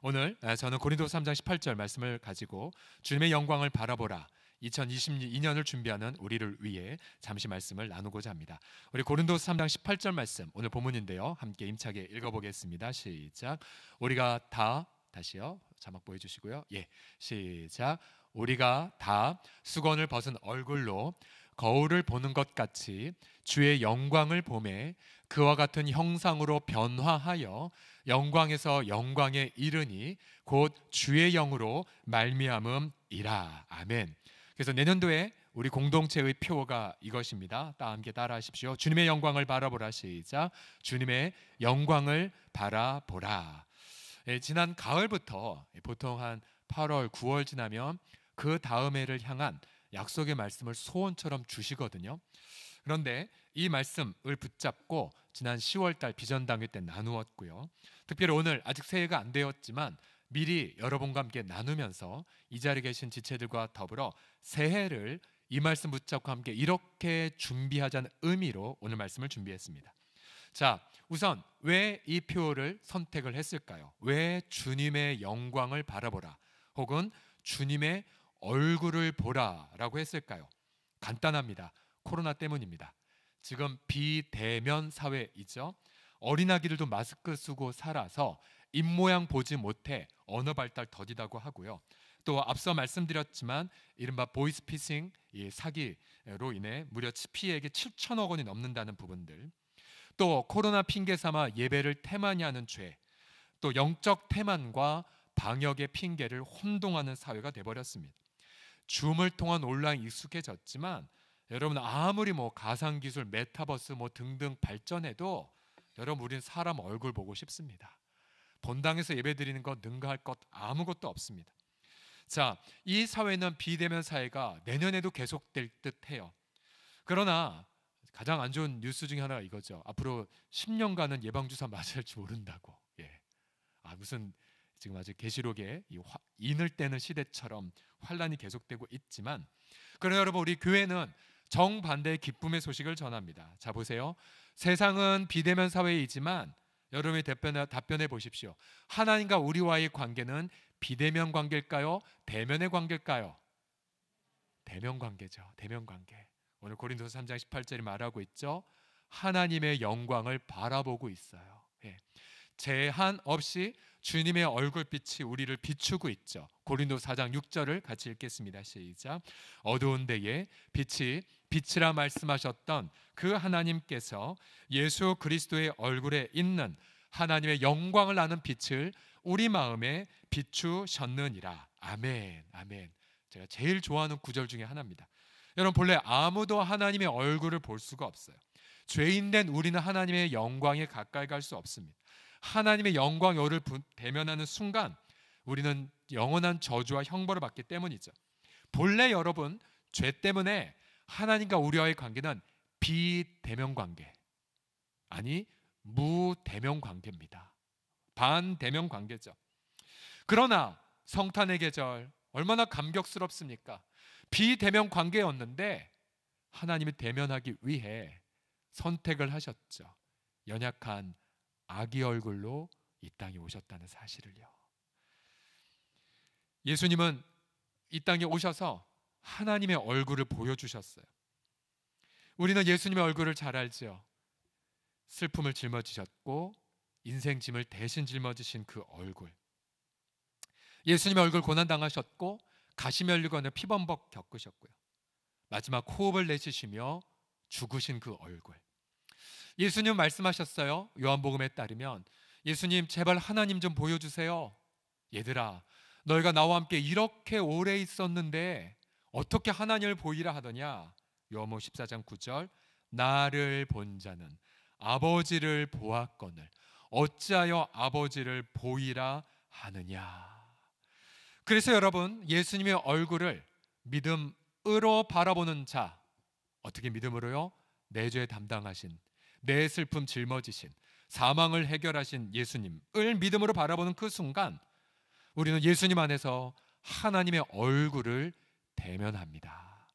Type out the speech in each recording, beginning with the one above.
오늘 저는 고린도서 3장 18절 말씀을 가지고 주님의 영광을 바라보라 2022년을 준비하는 우리를 위해 잠시 말씀을 나누고자 합니다. 우리 고린도서 3장 18절 말씀 오늘 본문인데요. 함께 임차게 읽어보겠습니다. 시작. 우리가 다 다시요. 자막 보여주시고요. 시작. 우리가 다 수건을 벗은 얼굴로 거울을 보는 것 같이 주의 영광을 보매 그와 같은 형상으로 변화하여 영광에서 영광에 이르니 곧 주의 영으로 말미암음이라. 아멘. 그래서 내년도에 우리 공동체의 표어가 이것입니다. 함께 따라하십시오. 주님의 영광을 바라보라. 시작. 주님의 영광을 바라보라. 지난 가을부터 보통 한 8월, 9월 지나면 그 다음 해를 향한 약속의 말씀을 소원처럼 주시거든요. 그런데 이 말씀을 붙잡고 지난 10월달 비전당회 때 나누었고요. 특별히 오늘 아직 새해가 안 되었지만 미리 여러분과 함께 나누면서 이 자리에 계신 지체들과 더불어 새해를 이 말씀 붙잡고 함께 이렇게 준비하자는 의미로 오늘 말씀을 준비했습니다. 자, 우선 왜 이 표를 선택을 했을까요? 왜 주님의 영광을 바라보라 혹은 주님의 얼굴을 보라라고 했을까요? 간단합니다. 코로나 때문입니다. 지금 비대면 사회이죠. 어린아기들도 마스크 쓰고 살아서 입모양 보지 못해 언어 발달 더디다고 하고요. 또 앞서 말씀드렸지만 이른바 보이스피싱 사기로 인해 무려 피해액이 7천억 원이 넘는다는 부분들, 또 코로나 핑계 삼아 예배를 태만히 하는 죄, 또 영적 태만과 방역의 핑계를 혼동하는 사회가 돼버렸습니다. 줌을 통한 온라인 익숙해졌지만 여러분 아무리 가상기술, 메타버스 등등 발전해도 여러분 우리는 사람 얼굴 보고 싶습니다. 본당에서 예배드리는 것 능가할 것 아무것도 없습니다. 자, 이 사회는 비대면 사회가 내년에도 계속될 듯해요. 그러나 가장 안 좋은 뉴스 중에 하나가 이거죠. 앞으로 10년간은 예방주사 맞아야 할지 모른다고. 무슨 지금 아직 계시록에 인을 떼는 시대처럼 환란이 계속되고 있지만, 그러나 여러분 우리 교회는 정반대의 기쁨의 소식을 전합니다. 자, 보세요. 세상은 비대면 사회이지만 여러분이 답변해 보십시오. 하나님과 우리와의 관계는 비대면 관계일까요? 대면의 관계일까요? 대면 관계죠. 대면 관계. 오늘 고린도서 3장 18절이 말하고 있죠. 하나님의 영광을 바라보고 있어요. 제한 없이 주님의 얼굴빛이 우리를 비추고 있죠. 고린도서 4장 6절을 같이 읽겠습니다. 시작. 어두운 데에 빛이 빛이라 말씀하셨던 그 하나님께서 예수 그리스도의 얼굴에 있는 하나님의 영광을 아는 빛을 우리 마음에 비추셨느니라. 아멘. 아멘. 제가 제일 좋아하는 구절 중에 하나입니다. 여러분 본래 아무도 하나님의 얼굴을 볼 수가 없어요. 죄인된 우리는 하나님의 영광에 가까이 갈 수 없습니다. 하나님의 영광의 얼을 대면하는 순간 우리는 영원한 저주와 형벌을 받기 때문이죠. 본래 여러분 죄 때문에 하나님과 우리와의 관계는 비대면 관계, 아니 무대면 관계입니다. 반대면 관계죠. 그러나 성탄의 계절 얼마나 감격스럽습니까? 비대면 관계였는데 하나님이 대면하기 위해 선택을 하셨죠. 연약한 아기 얼굴로 이 땅에 오셨다는 사실을요. 예수님은 이 땅에 오셔서 하나님의 얼굴을 보여주셨어요. 우리는 예수님의 얼굴을 잘 알죠. 슬픔을 짊어지셨고 인생 짐을 대신 짊어지신 그 얼굴. 예수님의 얼굴 고난당하셨고 가시면류관을 피범벅 겪으셨고요. 마지막 호흡을 내쉬시며 죽으신 그 얼굴. 예수님 말씀하셨어요. 요한복음에 따르면 예수님 제발 하나님 좀 보여주세요. 얘들아 너희가 나와 함께 이렇게 오래 있었는데 어떻게 하나님을 보이라 하더냐. 요한복음 14장 9절 나를 본 자는 아버지를 보았거늘 어찌하여 아버지를 보이라 하느냐. 그래서 여러분 예수님의 얼굴을 믿음으로 바라보는 자, 어떻게 믿음으로요? 내 죄 담당하신, 내 슬픔 짊어지신, 사망을 해결하신 예수님을 믿음으로 바라보는 그 순간 우리는 예수님 안에서 하나님의 얼굴을 대면합니다.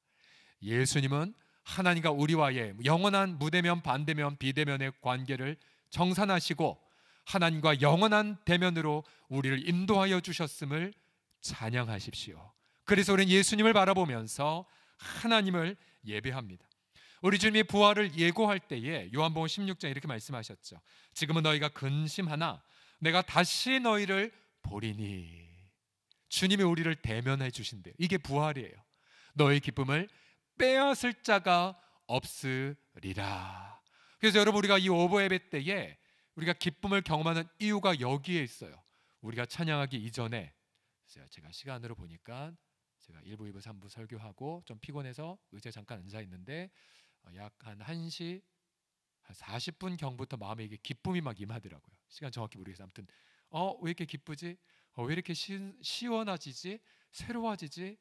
예수님은 하나님과 우리와의 영원한 무대면, 반대면, 비대면의 관계를 정산하시고 하나님과 영원한 대면으로 우리를 인도하여 주셨음을 찬양하십시오. 그래서 우리는 예수님을 바라보면서 하나님을 예배합니다. 우리 주님이 부활을 예고할 때에 요한복음 16장 이렇게 말씀하셨죠. 지금은 너희가 근심하나 내가 다시 너희를 보리니. 주님이 우리를 대면해 주신대요. 이게 부활이에요. 너희 기쁨을 빼앗을 자가 없으리라. 그래서 여러분, 우리가 이 오버 예배 때에 우리가 기쁨을 경험하는 이유가 여기에 있어요. 우리가 찬양하기 이전에 제가 시간으로 보니까 제가 1부, 2부, 3부 설교하고 좀 피곤해서 의자에 잠깐 앉아 있는데 약 한 1시 한 40분 경부터 마음에 이게 기쁨이 막 임하더라고요. 시간 정확히 모르겠어요. 아무튼 왜 이렇게 기쁘지? 왜 이렇게 시원해지지? 새로워지지?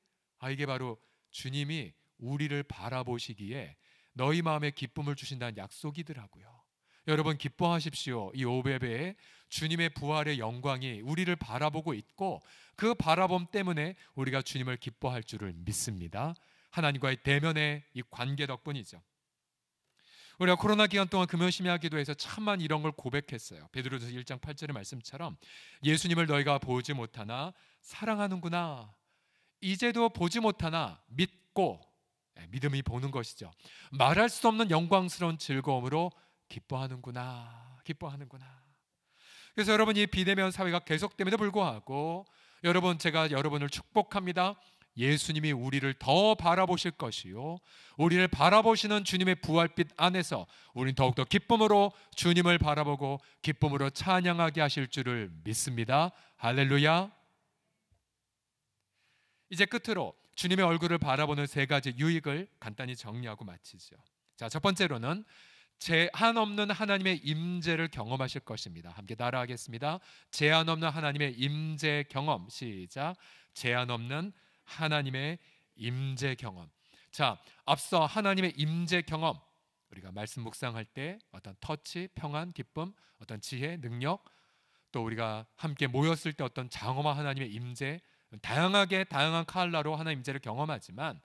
이게 바로 주님이 우리를 바라보시기에 너희 마음에 기쁨을 주신다는 약속이더라고요. 여러분, 기뻐하십시오. 이 오베베에 주님의 부활의 영광이 우리를 바라보고 있고 그 바라봄 때문에 우리가 주님을 기뻐할 줄을 믿습니다. 하나님과의 대면의 이 관계 덕분이죠. 우리가 코로나 기간 동안 금요심야 기도에서 참만 이런 걸 고백했어요. 베드로전서 1장 8절의 말씀처럼 예수님을 너희가 보지 못하나 사랑하는구나. 이제도 보지 못하나 믿고, 믿음이 보는 것이죠. 말할 수 없는 영광스러운 즐거움으로 기뻐하는구나. 그래서 여러분, 이 비대면 사회가 계속됨에도 불구하고 여러분, 제가 여러분을 축복합니다. 예수님이 우리를 더 바라보실 것이요, 우리를 바라보시는 주님의 부활빛 안에서 우리는 더욱더 기쁨으로 주님을 바라보고 기쁨으로 찬양하게 하실 줄을 믿습니다. 할렐루야. 이제 끝으로 주님의 얼굴을 바라보는 세 가지 유익을 간단히 정리하고 마치죠. 자, 첫 번째로는 제한 없는 하나님의 임재를 경험하실 것입니다. 함께 따라하겠습니다. 제한 없는 하나님의 임재 경험. 시작. 제한 없는 하나님의 임재 경험. 자, 앞서 하나님의 임재 경험, 우리가 말씀 묵상할 때 어떤 터치, 평안, 기쁨, 어떤 지혜, 능력, 또 우리가 함께 모였을 때 어떤 장엄한 하나님의 임재, 다양한 컬러로 하나님의 임재를 경험하지만,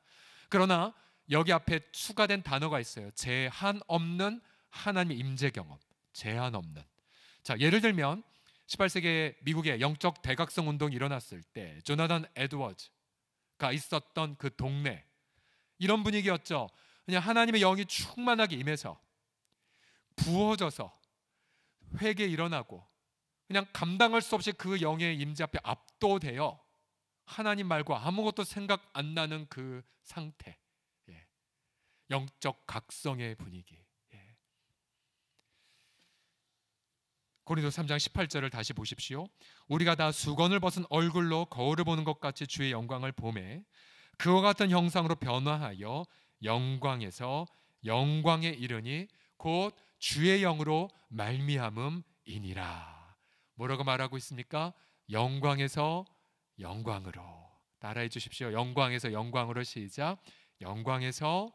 그러나 여기 앞에 추가된 단어가 있어요. 제한 없는 하나님의 임재 경험. 제한 없는. 자, 예를 들면 18세기에 미국의 영적 대각성 운동이 일어났을 때 조나단 에드워즈가 있었던 그 동네, 이런 분위기였죠. 그냥 하나님의 영이 충만하게 임해서 부어져서 회개 일어나고 그냥 감당할 수 없이 그 영의 임재 앞에 압도되어 하나님 말고 아무것도 생각 안 나는 그 상태. 영적 각성의 분위기. 고린도서 3장 18절을 다시 보십시오. 우리가 다 수건을 벗은 얼굴로 거울을 보는 것 같이 주의 영광을 보매 그와 같은 형상으로 변화하여 영광에서 영광에 이르니 곧 주의 영으로 말미암음이니라. 뭐라고 말하고 있습니까? 영광에서 영광으로. 따라해 주십시오. 영광에서 영광으로. 시작. 영광에서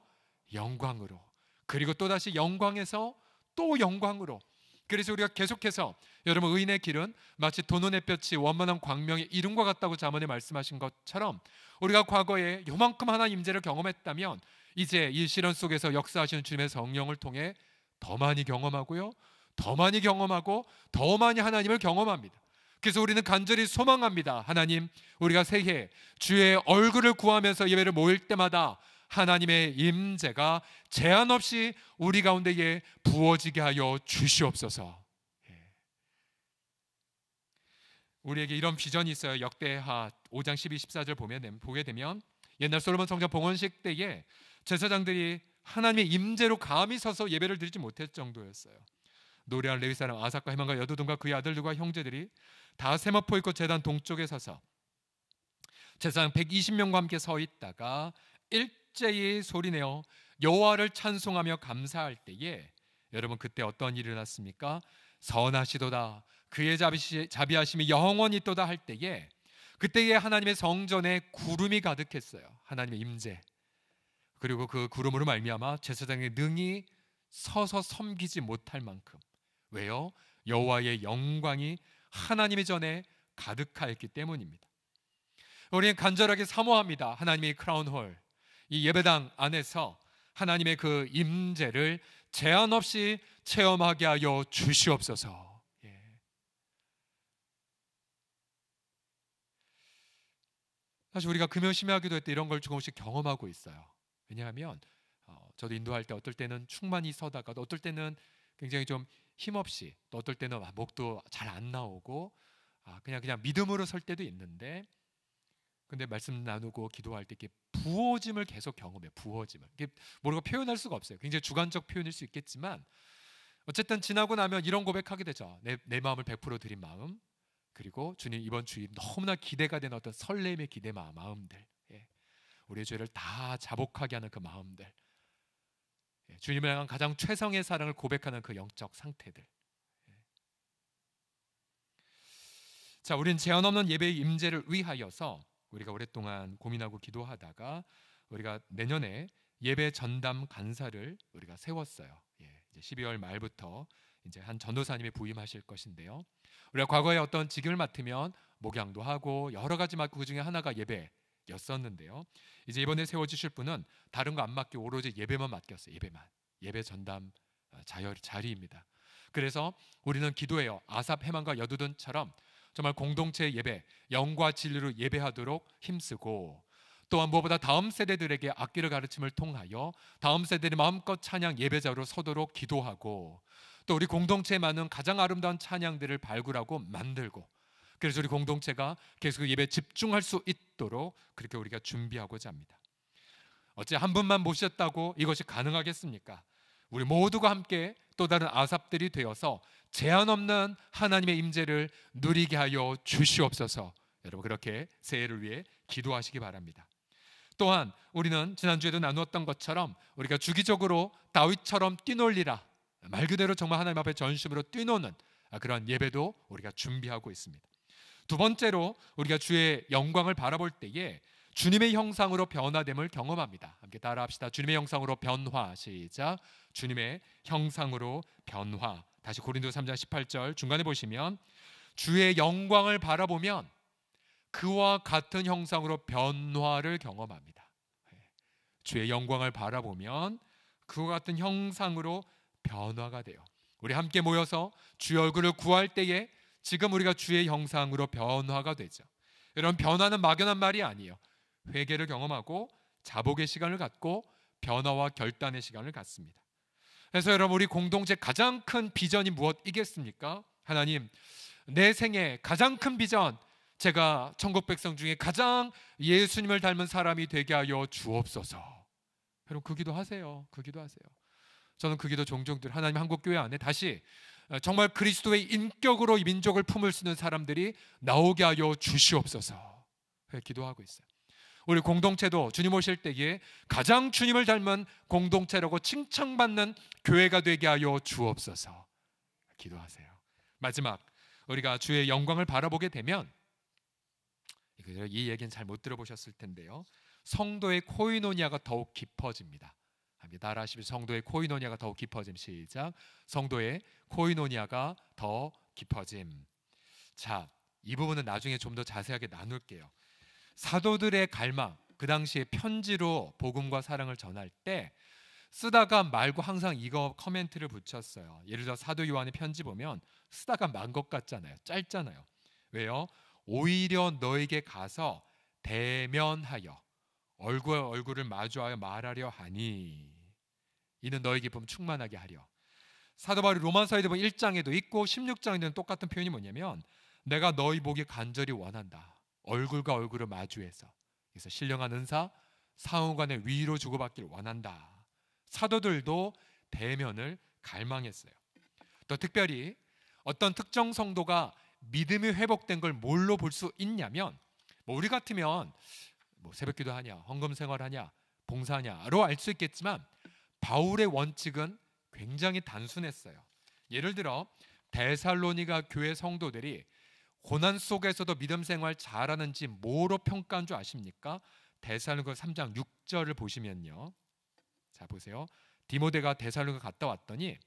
영광으로. 그리고 또다시 영광에서 또 영광으로. 그래서 우리가 계속해서, 여러분, 의인의 길은 마치 도는 햇볕이 원만한 광명의 이름과 같다고 잠언에 말씀하신 것처럼 우리가 과거에 요만큼 하나님 임재를 경험했다면 이제 이 시련 속에서 역사하시는 주님의 성령을 통해 더 많이 경험하고요, 더 많이 경험하고 더 많이 하나님을 경험합니다. 그래서 우리는 간절히 소망합니다. 하나님, 우리가 새해 주의 얼굴을 구하면서 예배를 모일 때마다 하나님의 임재가 제한 없이 우리 가운데에 부어지게 하여 주시옵소서. 우리에게 이런 비전이 있어요. 역대하 5장 12, 14절 보게 되면 옛날 솔로몬 성전 봉헌식 때에 제사장들이 하나님의 임재로 감히 서서 예배를 드리지 못할 정도였어요. 노래한 레위 사람 아삭과 헤만과 여두둔과 그의 아들들과 형제들이 다 세마포 있고 제단 동쪽에 서서 제사장 120명과 함께 서 있다가 일제히 소리내어 여호와를 찬송하며 감사할 때에, 여러분, 그때 어떤 일이 일어났습니까? 선하시도다, 그의 자비하심이 영원히 있도다 할 때에, 그때에 하나님의 성전에 구름이 가득했어요. 하나님의 임재. 그리고 그 구름으로 말미암아 제사장의 능히 서서 섬기지 못할 만큼. 왜요? 여호와의 영광이 하나님의 전에 가득하였기 때문입니다. 우리는 간절하게 사모합니다. 하나님의 크라운홀, 이 예배당 안에서 하나님의 그 임재를 제한 없이 체험하게 하여 주시옵소서. 사실 우리가 금요 심야기도 때 이런 걸 조금씩 경험하고 있어요. 왜냐하면 저도 인도할 때 어떨 때는 충만히 서다가 또 어떨 때는 굉장히 좀 힘없이, 또 어떨 때는 목도 잘 안 나오고 그냥 믿음으로 설 때도 있는데, 근데 말씀 나누고 기도할 때 이렇게 부어짐을 계속 경험해요. 부어짐을 이게 뭐라고 표현할 수가 없어요. 굉장히 주관적 표현일 수 있겠지만 어쨌든 지나고 나면 이런 고백하게 되죠. 내 마음을 100% 드린 마음, 그리고 주님 이번 주일 너무나 기대가 되는 어떤 설렘의 기대 마음들, 우리의 죄를 다 자복하게 하는 그 마음들, 주님을 향한 가장 최성의 사랑을 고백하는 그 영적 상태들. 자, 우리는 제한 없는 예배의 임재를 위하여서 우리가 오랫동안 고민하고 기도하다가 우리가 내년에 예배 전담 간사를 우리가 세웠어요. 이제 12월 말부터 이제 한 전도사님이 부임하실 것인데요. 우리가 과거에 어떤 직임을 맡으면 목양도 하고 여러 가지 맡고 그 중에 하나가 예배였었는데요. 이제 이번에 세워주실 분은 다른 거 안 맡기고 오로지 예배만 맡겼어요. 예배 전담 자리입니다. 그래서 우리는 기도해요. 아삽, 헤만과 여두둔처럼 정말 공동체 예배, 영과 진리로 예배하도록 힘쓰고, 또한 무엇보다 다음 세대들에게 악기를 가르침을 통하여 다음 세대들이 마음껏 찬양 예배자로 서도록 기도하고, 또 우리 공동체에 많은 가장 아름다운 찬양들을 발굴하고 만들고, 그래서 우리 공동체가 계속 예배에 집중할 수 있도록 그렇게 우리가 준비하고자 합니다. 어째 한 분만 모셨다고 이것이 가능하겠습니까? 우리 모두가 함께 또 다른 아삽들이 되어서 제한 없는 하나님의 임재를 누리게 하여 주시옵소서. 여러분 그렇게 새해를 위해 기도하시기 바랍니다. 또한 우리는 지난주에도 나누었던 것처럼 우리가 주기적으로 다윗처럼 뛰놀리라, 말 그대로 정말 하나님 앞에 전심으로 뛰노는 그런 예배도 우리가 준비하고 있습니다. 두 번째로 우리가 주의 영광을 바라볼 때에 주님의 형상으로 변화됨을 경험합니다. 함께 따라합시다. 주님의 형상으로 변화. 시작. 주님의 형상으로 변화. 다시 고린도서 3장 18절 중간에 보시면 주의 영광을 바라보면 그와 같은 형상으로 변화를 경험합니다. 주의 영광을 바라보면 그와 같은 형상으로 변화가 돼요. 우리 함께 모여서 주의 얼굴을 구할 때에 지금 우리가 주의 형상으로 변화가 되죠. 이런 변화는 막연한 말이 아니에요. 회개를 경험하고 자복의 시간을 갖고 변화와 결단의 시간을 갖습니다. 그래서 여러분 우리 공동체 가장 큰 비전이 무엇이겠습니까? 하나님, 내 생애 가장 큰 비전, 제가 천국 백성 중에 가장 예수님을 닮은 사람이 되게 하여 주옵소서. 여러분 그 기도하세요. 그 기도하세요. 저는 그 기도 종종 드려요. 하나님, 한국교회 안에 다시 정말 그리스도의 인격으로 이 민족을 품을 수 있는 사람들이 나오게 하여 주시옵소서. 기도하고 있어요. 우리 공동체도 주님 오실 때에 가장 주님을 닮은 공동체라고 칭찬받는 교회가 되게 하여 주옵소서. 기도하세요. 마지막, 우리가 주의 영광을 바라보게 되면, 이 얘기는 잘 못 들어보셨을 텐데요, 성도의 코이노니아가 더욱 깊어집니다. 따라하시면 성도의 코이노니아가 더욱 깊어짐. 시작. 성도의 코이노니아가 더 깊어짐. 자, 이 부분은 나중에 좀 더 자세하게 나눌게요. 사도들의 갈망, 그 당시에 편지로 복음과 사랑을 전할 때 쓰다가 말고 항상 이거 커멘트를 붙였어요. 예를 들어 사도 요한의 편지 보면 쓰다가 만 것 같잖아요. 짧잖아요. 왜요? 오히려 너에게 가서 대면하여 얼굴을 마주하여 말하려 하니 이는 너의 기쁨 충만하게 하려. 사도 바울이 로마서에도 보면 1장에도 있고 16장에도 똑같은 표현이 뭐냐면 내가 너희 보기 간절히 원한다. 얼굴과 얼굴을 마주해서. 그래서 신령한 은사, 상호간의 위로 주고받기를 원한다. 사도들도 대면을 갈망했어요. 또 특별히 어떤 특정 성도가 믿음이 회복된 걸 뭘로 볼 수 있냐면, 우리 같으면 새벽기도 하냐, 헌금 생활하냐, 봉사하냐로 알 수 있겠지만 바울의 원칙은 굉장히 단순했어요. 예를 들어 데살로니가 교회 성도들이 고난 속에서도 믿음 생활 잘하는지 뭐로 평가한 줄 아십니까? 데살로니가 3장 6절을 보시면요, 자 보세요. 디모데가 데살로니가 갔다 왔더니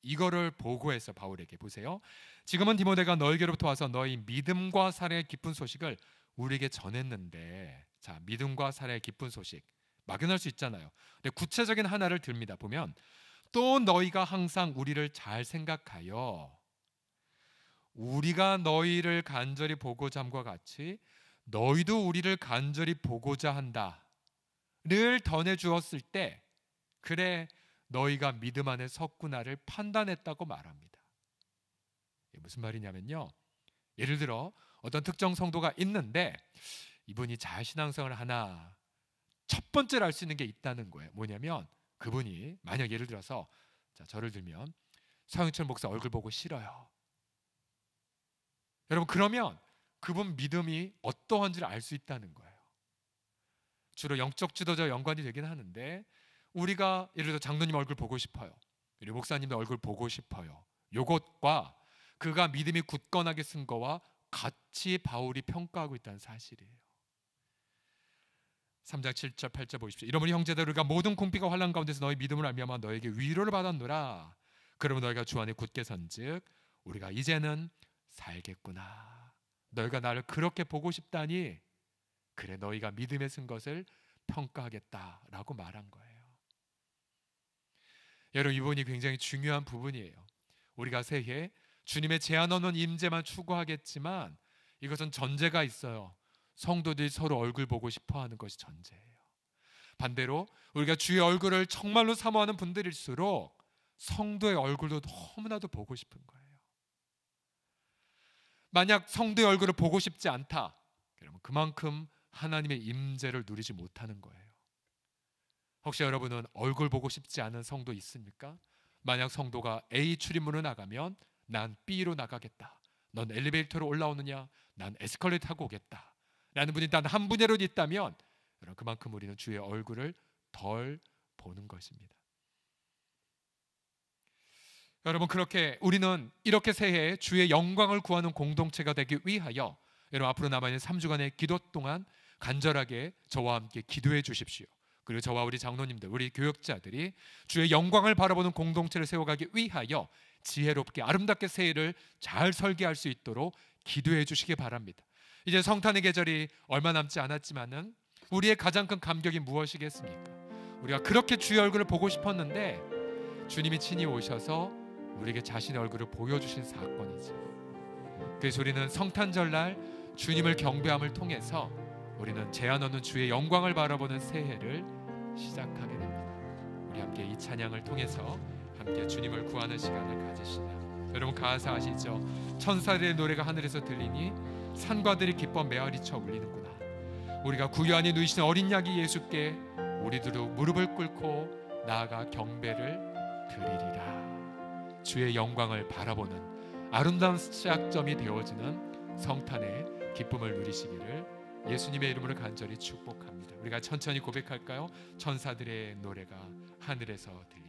이거를 보고해서 바울에게, 보세요. 지금은 디모데가 너에게로부터 와서 너희 믿음과 사랑의 기쁜 소식을 우리에게 전했는데, 자 믿음과 사랑의 기쁜 소식 막연할 수 있잖아요. 근데 구체적인 하나를 듭니다. 보면 또 너희가 항상 우리를 잘 생각하여 우리가 너희를 간절히 보고자 함과 같이 너희도 우리를 간절히 보고자 한다를 전해주었을 때 그래 너희가 믿음 안에 섰구나를 판단했다고 말합니다. 이게 무슨 말이냐면요, 예를 들어 어떤 특정 성도가 있는데 이분이 잘 신앙생활을 하나 첫 번째로 알 수 있는 게 있다는 거예요. 뭐냐면 그분이 만약 예를 들어서 저를 들면 서영철 목사 얼굴 보고 싫어요. 여러분 그러면 그분 믿음이 어떠한지를 알 수 있다는 거예요. 주로 영적 지도자와 연관이 되긴 하는데 우리가 예를 들어 장로님 얼굴 보고 싶어요. 우리 목사님 얼굴 보고 싶어요. 요것과 그가 믿음이 굳건하게 쓴 거와 같이 바울이 평가하고 있다는 사실이에요. 3장 7절 8절 보십시오. 이러므로 형제들 우리가 모든 궁핍과 환난 가운데서 너희 믿음을 알미암아 너에게 위로를 받았노라. 그러면 너희가 주 안에 굳게 선즉 우리가 이제는 살겠구나. 너희가 나를 그렇게 보고 싶다니 그래 너희가 믿음에 쓴 것을 평가하겠다라고 말한 거예요. 여러분 이 부분이 굉장히 중요한 부분이에요. 우리가 새해 주님의 제한 없는 임재만 추구하겠지만 이것은 전제가 있어요. 성도들이 서로 얼굴 보고 싶어하는 것이 전제예요. 반대로 우리가 주의 얼굴을 정말로 사모하는 분들일수록 성도의 얼굴도 너무나도 보고 싶은 거예요. 만약 성도의 얼굴을 보고 싶지 않다, 그러면 그만큼 하나님의 임재를 누리지 못하는 거예요. 혹시 여러분은 얼굴 보고 싶지 않은 성도 있습니까? 만약 성도가 A 출입문으로 나가면 난 B로 나가겠다. 넌 엘리베이터로 올라오느냐? 난 에스컬레이터 타고 오겠다. 라는 분이 단 한 분이라도 있다면 그만큼 우리는 주의 얼굴을 덜 보는 것입니다. 여러분 그렇게 우리는 이렇게 새해에 주의 영광을 구하는 공동체가 되기 위하여 여러분 앞으로 남아있는 3주간의 기도 동안 간절하게 저와 함께 기도해 주십시오. 그리고 저와 우리 장로님들, 우리 교역자들이 주의 영광을 바라보는 공동체를 세워가기 위하여 지혜롭게 아름답게 새해를 잘 설계할 수 있도록 기도해 주시기 바랍니다. 이제 성탄의 계절이 얼마 남지 않았지만은 우리의 가장 큰 감격이 무엇이겠습니까? 우리가 그렇게 주의 얼굴을 보고 싶었는데 주님이 친히 오셔서 우리에게 자신의 얼굴을 보여주신 사건이죠. 그래서 우리는 성탄절날 주님을 경배함을 통해서 우리는 제한 없는 주의 영광을 바라보는 새해를 시작하게 됩니다. 우리 함께 이 찬양을 통해서 함께 주님을 구하는 시간을 가지시다. 여러분 가사 아시죠? 천사들의 노래가 하늘에서 들리니 산과들이 기뻐 메아리쳐 울리는구나. 우리가 구유 안에 누이신 어린 양이 예수께 우리들도 무릎을 꿇고 나아가 경배를 드리리라. 주의 영광을 바라보는 아름다운 시작점이 되어지는 성탄의 기쁨을 누리시기를 예수님의 이름으로 간절히 축복합니다. 우리가 천천히 고백할까요? 천사들의 노래가 하늘에서 들리니.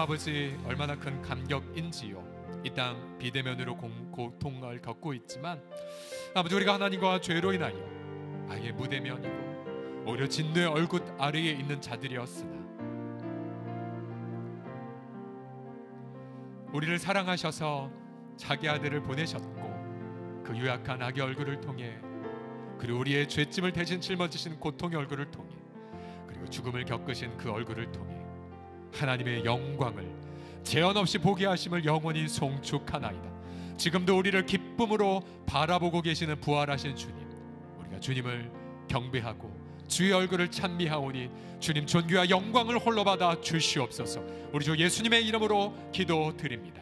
아버지 얼마나 큰 감격인지요. 이 땅 비대면으로 고통을 겪고 있지만 아버지 우리가 하나님과 죄로 인하여 아예 무대면이고 오히려 진노의 얼굴 아래에 있는 자들이었으나 우리를 사랑하셔서 자기 아들을 보내셨고 그 유약한 아기 얼굴을 통해 그리고 우리의 죄짐을 대신 짊어지신 고통의 얼굴을 통해 그리고 죽음을 겪으신 그 얼굴을 통해 하나님의 영광을 제한 없이 보게 하심을 영원히 송축하나이다. 지금도 우리를 기쁨으로 바라보고 계시는 부활하신 주님, 우리가 주님을 경배하고 주의 얼굴을 찬미하오니 주님 존귀와 영광을 홀로 받아 주시옵소서. 우리 주 예수님의 이름으로 기도드립니다.